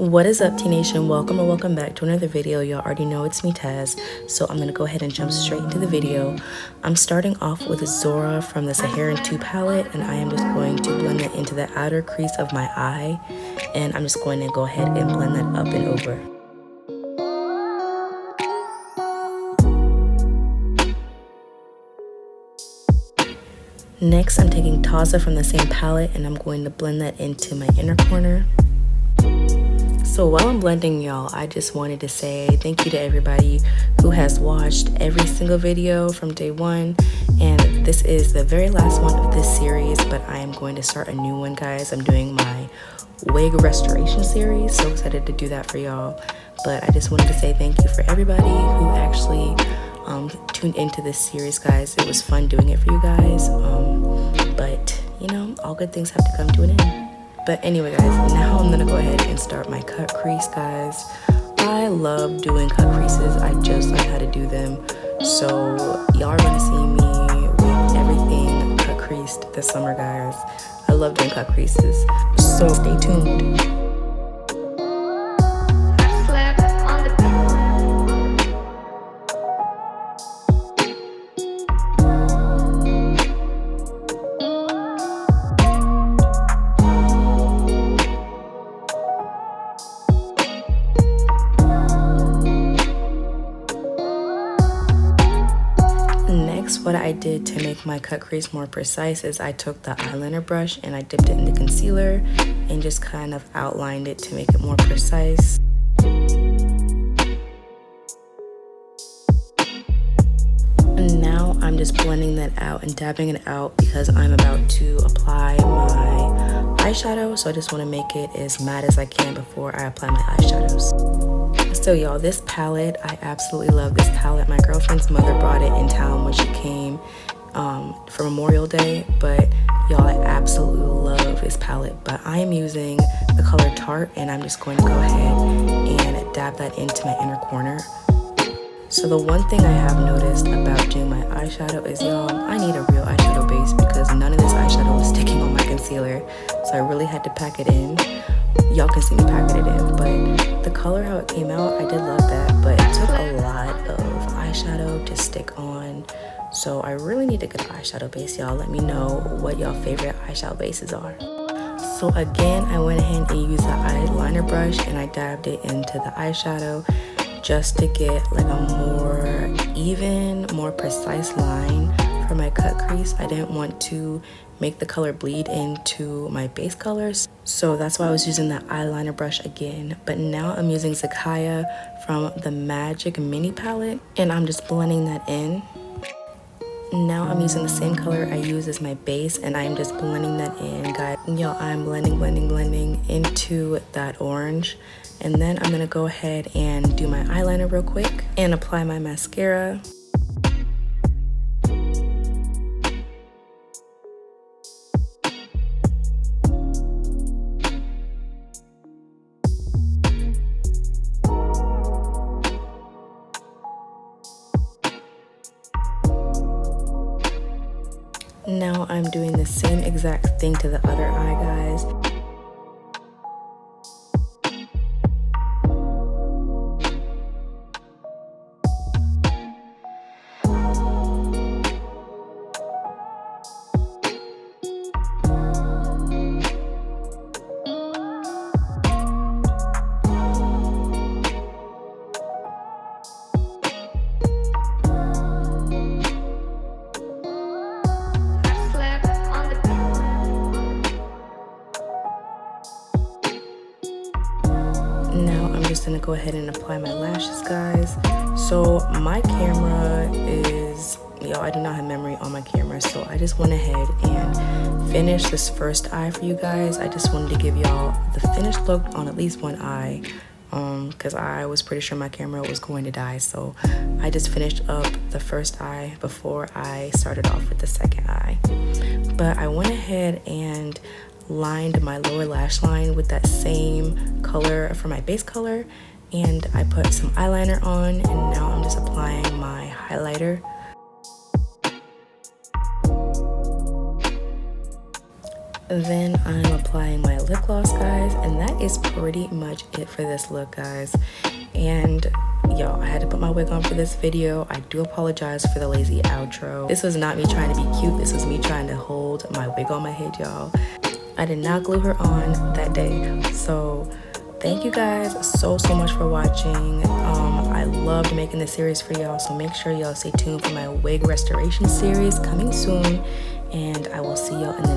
What is up, T Nation? Welcome or welcome back to another video. Y'all already know it's me, Taz, so I'm gonna go ahead and jump straight into the video. I'm starting off with Zora from the Saharan 2 palette, and I am just going to blend it into the outer crease of my eye, and I'm just going to go ahead and blend that up and over. Next, I'm taking Taza from the same palette, and I'm going to blend that into my inner corner. So while I'm blending, y'all, I just wanted to say thank you to everybody who has watched every single video from day one. And this is the very last one of this series, but I am going to start a new one, guys. I'm doing my wig restoration series. So excited to do that for y'all. But I just wanted to say thank you for everybody who actually tuned into this series, guys. It was fun doing it for you guys. But, you know, all good things have to come to an end. But anyway, guys, now I'm gonna go ahead and start my cut crease, guys. I love doing cut creases. I just learned how to do them. So y'all are gonna see me with everything cut creased this summer, guys. I love doing cut creases. So stay tuned. What I did to make my cut crease more precise is I took the eyeliner brush and I dipped it in the concealer and just kind of outlined it to make it more precise. And now I'm just blending that out and dabbing it out because I'm about to apply my eyeshadow, so I just want to make it as matte as I can before I apply my eyeshadows. So y'all, this palette, I absolutely love this palette. My girlfriend's mother brought it in town when she came for Memorial Day, but y'all, I absolutely love this palette. But I am using the color Tart, and I'm just going to go ahead and dab that into my inner corner. So the one thing I have noticed about doing my eyeshadow is, y'all, I need a real eyeshadow base because none of this eyeshadow was sticking on my concealer, so I really had to pack it in. Y'all can see me packing it in, but the color how it came out, I did love that, but it took a lot of eyeshadow to stick on, so I really need a good eyeshadow base. Y'all let me know what y'all favorite eyeshadow bases are. So again, I went ahead and used the eyeliner brush and I dabbed it into the eyeshadow just to get like a more even, more precise line for my cut crease. I didn't want to make the color bleed into my base colors, so that's why I was using the eyeliner brush again. But now I'm using Zakaya from the Magic Mini palette, and I'm just blending that in. Now I'm using the same color I use as my base, and I'm just blending that in, guys. Y'all, I'm blending into that orange. And then I'm gonna go ahead and do my eyeliner real quick and apply my mascara. Now I'm doing the same exact thing to the other eye, guys. Now I'm just gonna go ahead and apply my lashes, guys. So my camera is, y'all, I do not have memory on my camera, so I just went ahead and finished this first eye for you guys. I just wanted to give y'all the finished look on at least one eye, because I was pretty sure my camera was going to die, so I just finished up the first eye before I started off with the second eye. But I went ahead and lined my lower lash line with that same color for my base color, and I put some eyeliner on, and now I'm just applying my highlighter. Then I'm applying my lip gloss, guys, and that is pretty much it for this look, guys. And y'all, I had to put my wig on for this video. I do apologize for the lazy outro. This was not me trying to be cute. This was me trying to hold my wig on my head, y'all. I did not glue her on that day. So thank you guys so much for watching. I loved making this series for y'all, so make sure y'all stay tuned for my wig restoration series coming soon, and I will see y'all in the